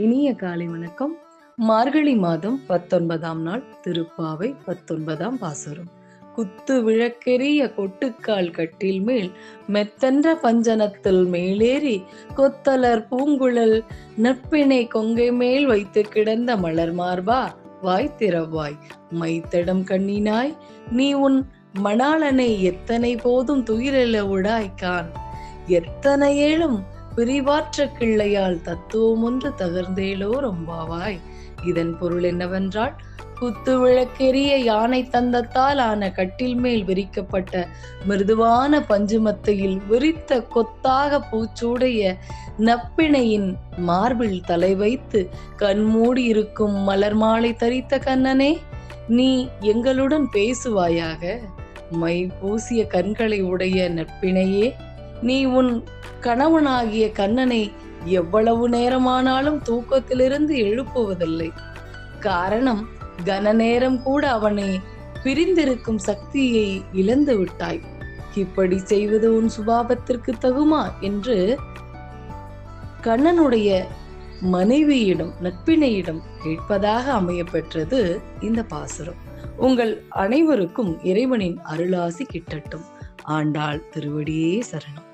இனிய காலை வணக்கம். மார்கழி மாதம் 19ஆம் நாள் திருப்பாவை 19ஆம் பாசுரம். குத்து விளக்கெரிய கொட்டுக்கால் கட்டில் மேல் மெத்தன்ற பஞ்சனத்தில் மேலேறி கொத்தலர் பூங்குழல் நற்பிணை கொங்கை மேல் வைத்து கிடந்த மலர் மார்பா வாய்த்திறவாய் மைத்தடம் கண்ணினாய் நீ உன் மணாளனை எத்தனை போதும் துயிரெழ உடாய்கான் எத்தனை ஏழும் பிரிவாற்ற கிள்ளையால் தத்துவம் ஒன்று தகர்ந்தேலோ ரொம்பாவாய். இதன் பொருள் என்னவென்றால், குத்து விளக்கெரிய யானை தந்தத்தால் ஆன கட்டில் மேல் விரிக்கப்பட்ட மிருதுவான பஞ்சுமத்தையில் விரித்த கொத்தாக பூச்சூடைய நப்பிணையின் மார்பில் தலை வைத்து கண்மூடி இருக்கும் மலர் மாலை தரித்த கண்ணனே, நீ எங்களுடன் பேசுவாயாக. மை பூசிய கண்களை உடைய நற்பிணையே, நீ உன் கணவனாகிய கண்ணனை எவ்வளவு நேரமானாலும் தூக்கத்திலிருந்து எழுப்புவதில்லை. காரணம், கன நேரம் கூட அவனை பிரிந்திருக்கும் சக்தியை இழந்து விட்டாய். இப்படி செய்வது உன் சுபாவத்திற்கு தகுமா என்று கண்ணனுடைய மனைவியிடம் நட்பினையிடம் கேட்பதாக அமைய பெற்றது இந்த பாசுரம். உங்கள் அனைவருக்கும் இறைவனின் அருளாசி கிட்டட்டும். ஆண்டாள் திருவடியே சரணம்.